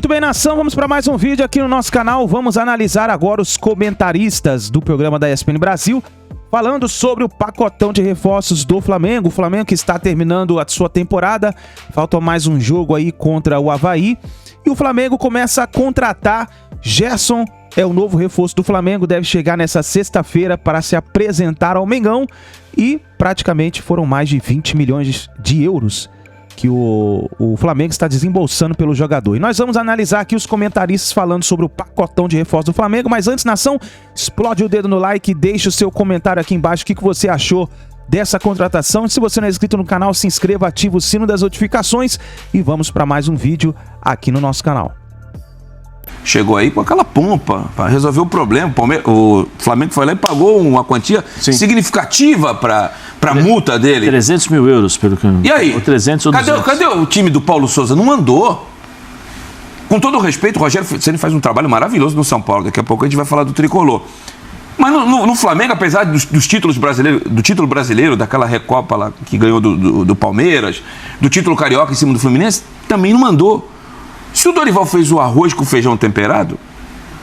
Muito bem, nação, vamos para mais um vídeo aqui no nosso canal. Vamos analisar agora os comentaristas do programa da ESPN Brasil, falando sobre o pacotão de reforços do Flamengo. O Flamengo que está terminando a sua temporada, falta mais um jogo aí contra o Avaí. E o Flamengo começa a contratar. Gerson é o novo reforço do Flamengo, deve chegar nessa sexta-feira para se apresentar ao Mengão. E praticamente foram mais de 20 milhões de euros que o Flamengo está desembolsando pelo jogador. E nós vamos analisar aqui os comentaristas falando sobre o pacotão de reforço do Flamengo. Mas antes, nação, explode o dedo no like e deixe o seu comentário aqui embaixo. O que você achou dessa contratação? E se você não é inscrito no canal, se inscreva, ativa o sino das notificações e vamos para mais um vídeo aqui no nosso canal. Chegou aí com aquela pompa para resolver o problema. O Flamengo foi lá e pagou uma quantia significativa para a multa dele. 300 mil euros, pelo que... E aí? Ou 300 ou 200. Cadê o time do Paulo Souza? Não andou. Com todo o respeito, o Rogério Ceni faz um trabalho maravilhoso no São Paulo. Daqui a pouco a gente vai falar do Tricolor. Mas no Flamengo, apesar dos títulos brasileiros, do título brasileiro, daquela Recopa lá que ganhou do Palmeiras, do título carioca em cima do Fluminense, também não mandou. Se o Dorival fez o arroz com feijão temperado,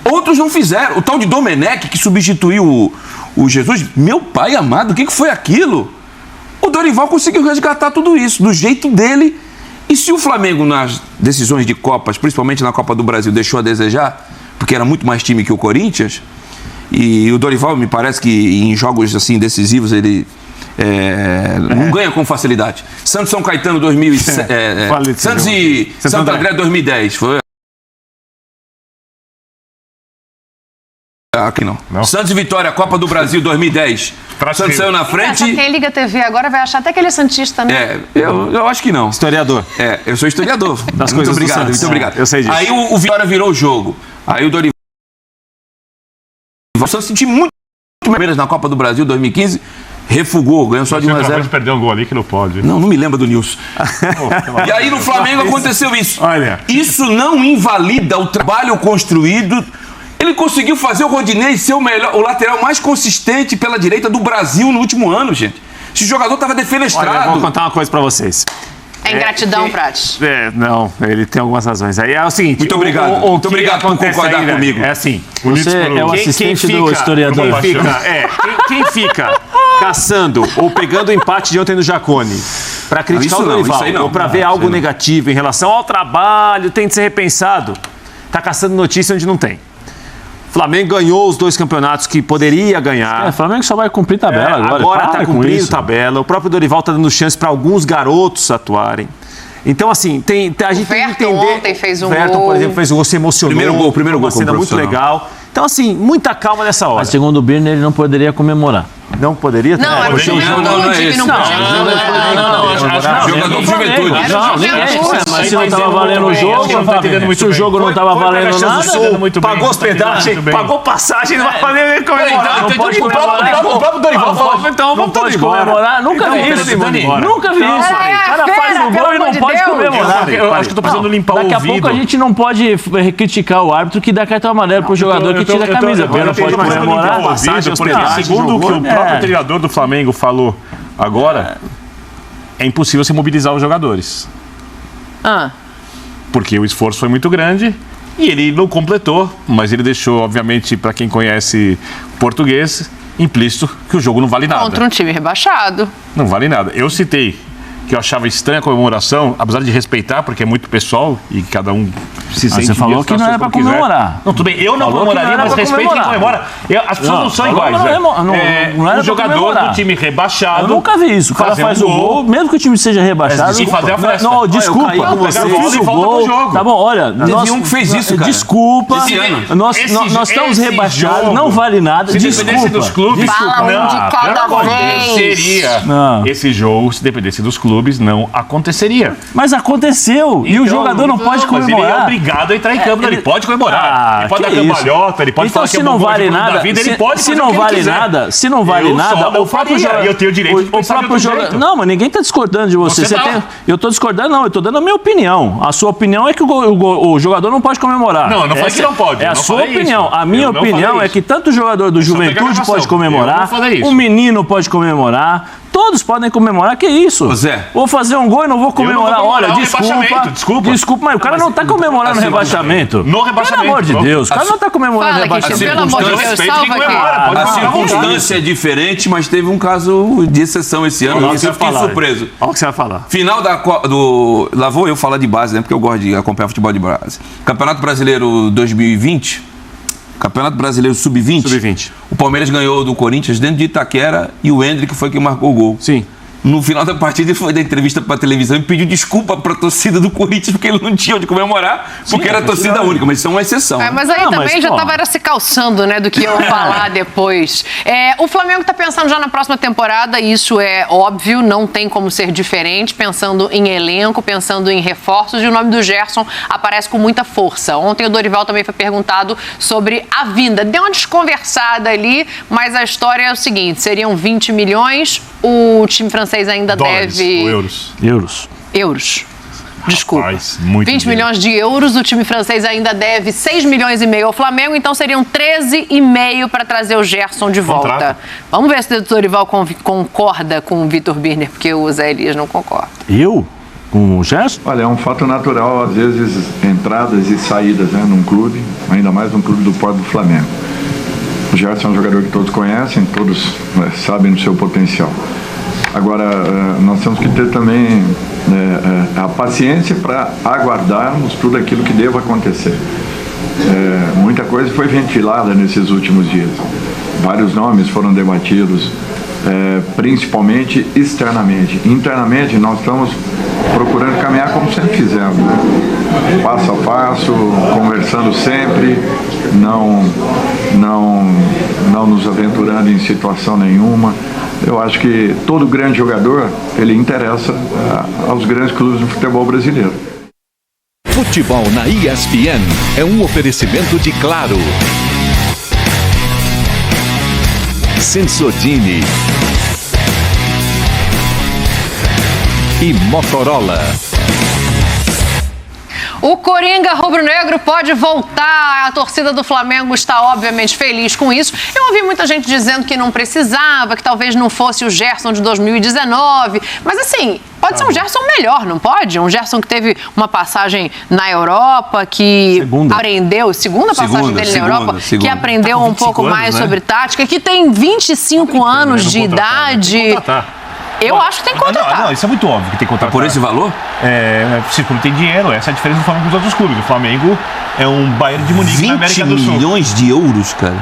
outros não fizeram. O tal de Domenech, que substituiu o Jesus, meu pai amado, o que foi aquilo? O Dorival conseguiu resgatar tudo isso, do jeito dele. E se o Flamengo, nas decisões de Copas, principalmente na Copa do Brasil, deixou a desejar, porque era muito mais time que o Corinthians, e o Dorival, me parece que em jogos assim decisivos, ele... não ganha com facilidade. Santos São Caetano 2007, Santos e Santo André 2010 foi. Aqui não. Santos e Vitória, Copa do Brasil 2010. Santos saiu na frente. Quem liga a TV agora vai achar até que ele é santista, né? Eu acho que não. Historiador. Eu sou historiador. Das coisas muito obrigado, muito obrigado. Eu sei disso. Aí o Vitória virou o jogo. Aí o Dorival. O Santos sentiu muito menos na Copa do Brasil 2015. Refugou, ganhou só de 1 a 0. Você perdeu um gol ali que não pode. Não me lembro do Nilson. E aí no Flamengo aconteceu isso. Olha. Isso não invalida o trabalho construído. Ele conseguiu fazer o Rodinei ser o lateral mais consistente pela direita do Brasil no último ano, gente. Esse jogador estava defenestrado. Olha, eu vou contar uma coisa pra vocês. É ingratidão, Prates. Não, ele tem algumas razões. Aí é o seguinte... Muito obrigado. Muito obrigado por concordar comigo. É assim... Você é o assistente do historiador. Quem fica caçando ou pegando o empate de ontem no Jacone para criticar o Dorival ou para ver algo negativo em relação ao trabalho, tem de ser repensado, tá caçando notícia onde não tem. Flamengo ganhou os 2 campeonatos que poderia ganhar. O Flamengo só vai cumprir tabela agora. Agora está cumprindo tabela. O próprio Dorival está dando chance para alguns garotos atuarem. Então, assim, a gente tem que entender... ontem fez um Verton, gol. por exemplo, fez um gol, se emocionou. Primeiro gol uma cena muito legal. Então, assim, muita calma nessa hora. Mas segundo o Birner, ele não poderia comemorar. Não poderia? Não, é porque o time não podia. Jogador de juventude. Mas se não estava valendo o jogo, se o jogo não estava valendo nada, pagou hospedagem, pagou passagem, não vai fazer nem comemorar. Não pode comemorar. O próprio Dorival falou, então não pode comemorar. Nunca vi isso. Nunca vi isso. O cara faz o gol e não pode comemorar. Eu acho que eu tô precisando limpar o ouvido. Daqui a pouco a gente não pode criticar o árbitro que dá cartão amarelo pro jogador que tira a camisa. Não pode comemorar. Segundo o que o próprio treinador do Flamengo falou agora, é impossível se mobilizar os jogadores. Porque o esforço foi muito grande e ele não completou, mas ele deixou, obviamente, para quem conhece português, implícito que o jogo não vale nada. Contra um time rebaixado. Não vale nada. Eu citei que eu achava estranha a comemoração, apesar de respeitar, porque é muito pessoal e cada um se sente... Você falou que não era pra comemorar. Não, tudo bem, eu não comemoraria, mas respeito quem comemora. As pessoas não são iguais, né? Não era um jogador do time rebaixado... Eu nunca vi isso. O cara faz o gol, mesmo que o time seja rebaixado... E fazer a festa. Não, desculpa. Eu fiz o gol. Tá bom, olha... Teve um que fez isso, cara. Desculpa. Nós estamos rebaixados, não vale nada. Se dependesse dos clubes... Fala um de cada vez. Esse jogo, se dependesse dos clubes, não aconteceria. Mas aconteceu. E o jogador não pode comemorar. Mas ele é obrigado a entrar em campo, ele pode comemorar. Ele pode dar cambalhota, ele pode falar que é não vale nada. Ele pode se não vale nada, se não vale nada, o próprio jogador. Eu tenho o direito de pensar do jeito. Não, mas ninguém está discordando de você. Eu estou discordando, não. Eu estou dando a minha opinião. A sua opinião é que o jogador não pode comemorar. Não, eu não falei que não pode. É a sua opinião. A minha opinião é que tanto o jogador do Juventude pode comemorar, o menino pode comemorar. todos podem comemorar, que isso? Zé. Vou fazer um gol e não vou comemorar. Olha, desculpa, mas o cara não tá comemorando o rebaixamento. No rebaixamento. Pelo amor de Deus, o cara não tá comemorando o rebaixamento. Pelo amor de Deus, salva aqui. A circunstância é diferente, mas teve um caso de exceção esse ano. Eu fiquei surpreso. Olha o que você vai falar. Final do... Lá vou eu falar de base, né? Porque eu gosto de acompanhar futebol de base. Campeonato Brasileiro 2020... Campeonato Brasileiro Sub-20. O Palmeiras ganhou do Corinthians dentro de Itaquera e o Hendrick foi quem marcou o gol. Sim. No final da partida, ele foi dar entrevista para a televisão e pediu desculpa para a torcida do Corinthians porque ele não tinha onde comemorar, porque era torcida única, mas isso é uma exceção. Mas aí também já estava se calçando, né, do que eu falar depois. O Flamengo está pensando já na próxima temporada, isso é óbvio, não tem como ser diferente, pensando em elenco, pensando em reforços, e o nome do Gerson aparece com muita força. Ontem o Dorival também foi perguntado sobre a vinda. Deu uma desconversada ali, mas a história é o seguinte, seriam 20 milhões, o time francês ainda deve... Euros. Desculpa. Rapaz, muito 20 dinheiro. milhões de euros, o time francês ainda deve 6 milhões e meio ao Flamengo, então seriam 13,5 para trazer o Gerson de volta. Contrato. Vamos ver se o Dorival concorda com o Vitor Birner, porque o Zé Elias não concorda. Eu? Com o Gerson? Olha, é um fato natural, às vezes, entradas e saídas, né, num clube, ainda mais um clube do porte do Flamengo. O Gerson é um jogador que todos conhecem, todos sabem do seu potencial. Agora, nós temos que ter também a paciência para aguardarmos tudo aquilo que deva acontecer. Muita coisa foi ventilada nesses últimos dias. Vários nomes foram debatidos, principalmente externamente. Internamente, nós estamos procurando caminhar como sempre fizemos, né? Passo a passo, conversando sempre, não nos aventurando em situação nenhuma. Eu acho que todo grande jogador, ele interessa aos grandes clubes do futebol brasileiro. Futebol na ESPN é um oferecimento de Claro, Sensodini e Motorola. O Coringa rubro-negro pode voltar. A torcida do Flamengo está obviamente feliz com isso. Eu ouvi muita gente dizendo que não precisava, que talvez não fosse o Gerson de 2019. Mas assim, pode ser um Gerson melhor, não pode? Um Gerson que teve uma passagem na Europa, que aprendeu, segunda passagem dele na Europa, que aprendeu um pouco mais sobre tática, que tem 25 anos de idade. Eu acho que tem que contratar. Não, isso é muito óbvio que tem que contratar. Por esse valor? Se o clube tem dinheiro, essa é a diferença do Flamengo com os outros clubes. O Flamengo é um Bayern de Munique na América do Sul. 20 milhões de euros, cara.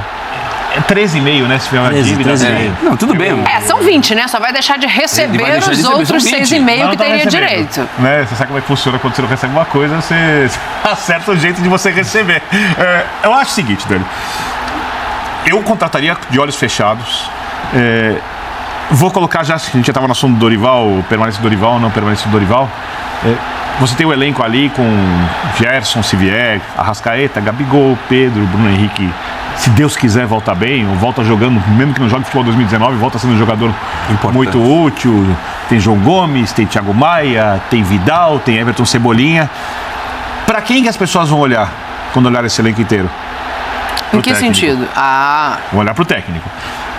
13,5, né? Se tiver uma dívida. Não, tudo bem. São 20, né? Só vai deixar de receber os outros 6,5 que teria direito. Né? Você sabe como é que funciona quando você não recebe uma coisa, você acerta o jeito de você receber. Eu acho o seguinte, Dani. Eu contrataria de olhos fechados. Vou colocar já, a gente já estava no assunto do Dorival, permanece do Dorival, não permanece do Dorival. Você tem o elenco ali com Gerson, se vier, Arrascaeta, Gabigol, Pedro, Bruno Henrique. Se Deus quiser, volta bem, ou volta jogando, mesmo que não jogue futebol 2019, volta sendo um jogador muito útil. Tem João Gomes, tem Thiago Maia, tem Vidal, tem Everton Cebolinha. Para quem que as pessoas vão olhar quando olhar esse elenco inteiro? Em que sentido? Vão olhar para o técnico.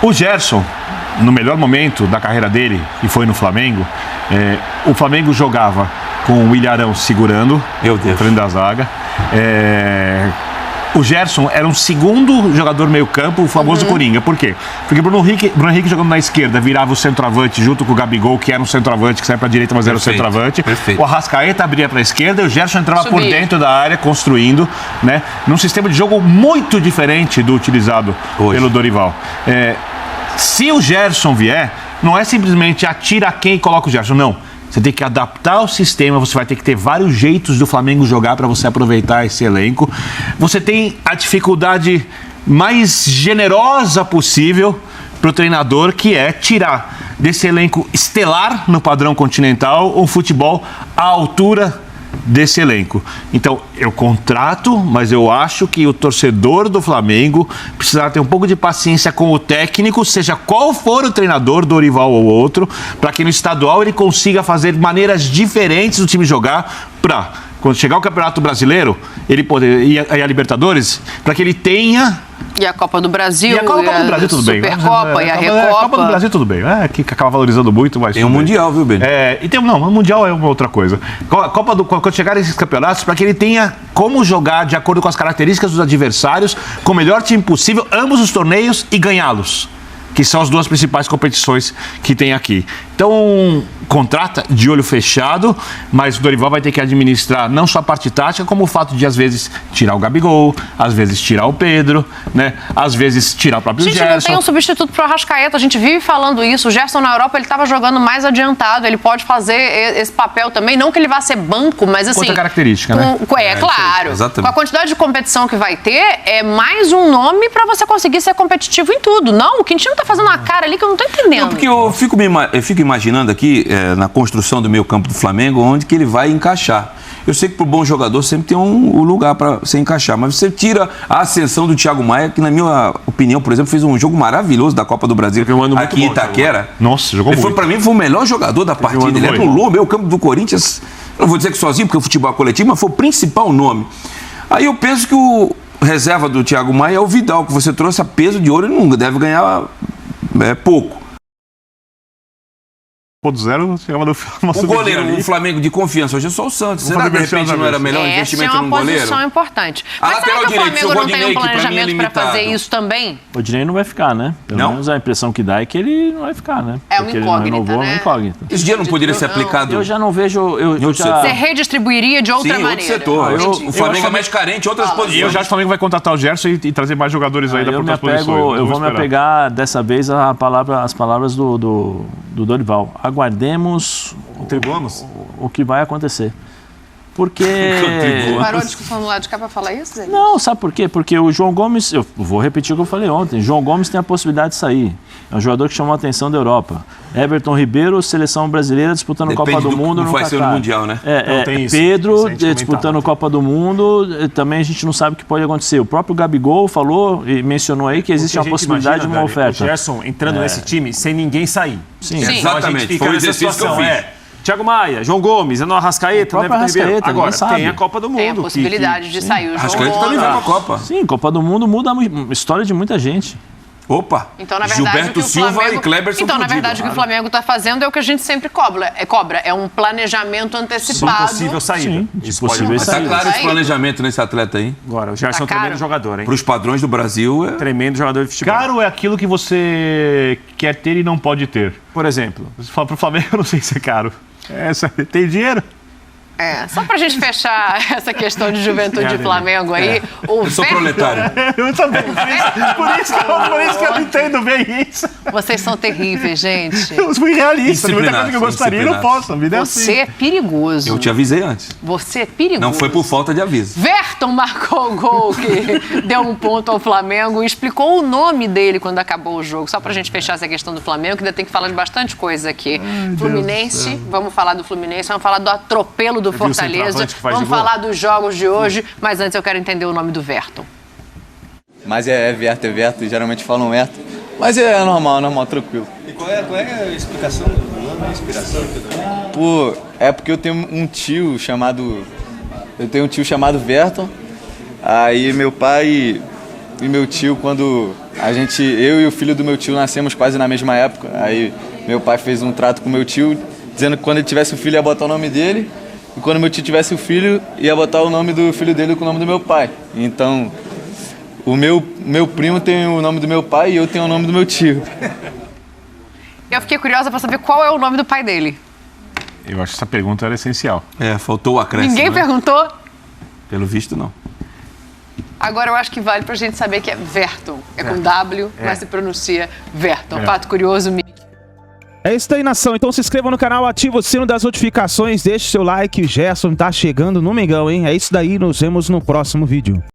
O Gerson, no melhor momento da carreira dele, que foi no Flamengo, o Flamengo jogava com o Ilharão segurando, frente da zaga. O Gerson era um segundo jogador meio-campo, o famoso Coringa. Por quê? Porque Bruno Henrique jogando na esquerda virava o centroavante junto com o Gabigol, que era um centroavante que saia para a direita, mas era o centroavante. O Arrascaeta abria para a esquerda e o Gerson entrava por dentro da área, construindo, né? Num sistema de jogo muito diferente do utilizado pelo Dorival. Se o Gerson vier, não é simplesmente atira quem e coloca o Gerson, não. Você tem que adaptar o sistema, você vai ter que ter vários jeitos do Flamengo jogar para você aproveitar esse elenco. Você tem a dificuldade mais generosa possível para o treinador, que é tirar desse elenco estelar no padrão continental um futebol à altura desse elenco. Então, eu contrato, mas eu acho que o torcedor do Flamengo precisará ter um pouco de paciência com o técnico, seja qual for o treinador, Dorival ou outro, para que no estadual ele consiga fazer maneiras diferentes do time jogar, para quando chegar o Campeonato Brasileiro, ele poder e a Libertadores, para que ele tenha E a Copa do Brasil, e a Copa do Brasil, tudo bem. Supercopa e a Recopa. A Copa do Brasil, tudo bem. Que acaba valorizando muito, mas... Tem o Mundial, viu, Benny? O Mundial é uma outra coisa. Quando chegar esses campeonatos, para que ele tenha como jogar de acordo com as características dos adversários, com o melhor time possível, ambos os torneios e ganhá-los. Que são as duas principais competições que tem aqui. Então, contrata de olho fechado, mas o Dorival vai ter que administrar não só a parte tática, como o fato de, às vezes, tirar o Gabigol, às vezes tirar o Pedro, né? Às vezes tirar o próprio Gerson. Não tem um substituto para o Arrascaeta, a gente vive falando isso. O Gerson na Europa, ele estava jogando mais adiantado, ele pode fazer esse papel também, não que ele vá ser banco, mas assim... Outra característica, né? Claro. Exatamente. Com a quantidade de competição que vai ter, é mais um nome para você conseguir ser competitivo em tudo. Não, o Quintino tá fazendo uma cara ali que eu não tô entendendo. Não, porque eu fico imaginando aqui, na construção do meio campo do Flamengo, onde que ele vai encaixar. Eu sei que para o bom jogador sempre tem um lugar para você encaixar, mas você tira a ascensão do Thiago Maia, que na minha opinião, por exemplo, fez um jogo maravilhoso da Copa do Brasil aqui em Itaquera. Nossa, jogou muito. Para mim foi o melhor jogador da partida. Ele anulou o meio campo do Corinthians, eu não vou dizer que sozinho, porque o futebol é coletivo, mas foi o principal nome. Aí eu penso que o reserva do Thiago Maia é o Vidal, que você trouxe a peso de ouro e não deve ganhar pouco. .0 chegava no o goleiro, o Flamengo de confiança hoje é só o Santos. Será que de repente não era melhor investimento no goleiro? Essa é uma posição importante. Mas será que o Flamengo não tem um planejamento para fazer isso também? O Dinei não vai ficar, né? Pelo menos a impressão que dá é que ele não vai ficar, né? É uma incógnita, né? Esse dia não poderia ser aplicado? Eu já não vejo... Você redistribuiria de outra maneira. Outro setor. O Flamengo é mais carente, outras posições. Eu já acho que o Flamengo vai contratar o Gerson e trazer mais jogadores aí da outras posições. Eu vou me apegar dessa vez às palavras do Dorival. Aguardemos o que vai acontecer. Porque... Parou a discussão do lado de cá para falar isso, Zé? Não, sabe por quê? Porque o João Gomes, eu vou repetir o que eu falei ontem, João Gomes tem a possibilidade de sair. É um jogador que chamou a atenção da Europa. Everton Ribeiro, seleção brasileira, disputando Copa do Mundo no Catar. Vai ser no Mundial, né? Pedro, disputando Copa do Mundo, também a gente não sabe o que pode acontecer. O próprio Gabigol falou e mencionou aí que existe uma possibilidade de uma oferta. O Gerson entrando nesse time sem ninguém sair. Sim. Exatamente. Foi o exercício que eu fiz. Thiago Maia, João Gomes, Arrascaeta, Arrascaeta. Agora tem a Copa do Mundo. Tem a possibilidade de sair o João Arrascaeta Gomes. também vai pra Copa. Sim, Copa do Mundo muda a história de muita gente. Opa! Então, na verdade, Gilberto Silva e Kleberson. Então, na verdade, o que o Flamengo está fazendo é o que a gente sempre cobra. É um planejamento antecipado. Possível saída. Possível saída. Tá claro esse planejamento nesse atleta aí? Agora, o Gerson é um tremendo jogador, hein? Para os padrões do Brasil, tremendo jogador de futebol. Caro é aquilo que você quer ter e não pode ter. Por exemplo? Você fala pro Flamengo, eu não sei se é caro. Tem dinheiro? Só pra gente fechar essa questão de juventude de Flamengo aí. Eu sou proletário. Eu também. Por isso que eu entendo bem isso. Vocês são terríveis, gente. Eu fui realista. Tem muita coisa que eu gostaria e não posso. A vida é assim. Você é perigoso. Eu te avisei antes. Você é perigoso. Não foi por falta de aviso. Verton marcou o gol que deu um ponto ao Flamengo e explicou o nome dele quando acabou o jogo. Só pra gente fechar essa questão do Flamengo, que ainda tem que falar de bastante coisa aqui. Fluminense, vamos falar do Fluminense, vamos falar do atropelo do Fortaleza, vamos falar dos jogos de hoje, mas antes eu quero entender o nome do Verton. Mas é Verto, geralmente falam Verto, mas é normal, tranquilo. E qual é a explicação do nome, a inspiração? Pô, é porque eu tenho um tio chamado Verton, aí meu pai e meu tio, quando eu e o filho do meu tio nascemos quase na mesma época, aí meu pai fez um trato com meu tio, dizendo que quando ele tivesse o filho ia botar o nome dele, e quando meu tio tivesse o filho, ia botar o nome do filho dele com o nome do meu pai. Então, o meu primo tem o nome do meu pai e eu tenho o nome do meu tio. Eu fiquei curiosa para saber qual é o nome do pai dele. Eu acho que essa pergunta era essencial. Faltou o acréscimo. Ninguém perguntou? Pelo visto, não. Agora eu acho que vale pra gente saber que é Verton. É com W, mas se pronuncia Verton. Fato curioso, É isso aí, nação. Então se inscreva no canal, ativa o sino das notificações, deixe seu like. O Gerson tá chegando no Mengão, hein? É isso daí, nos vemos no próximo vídeo.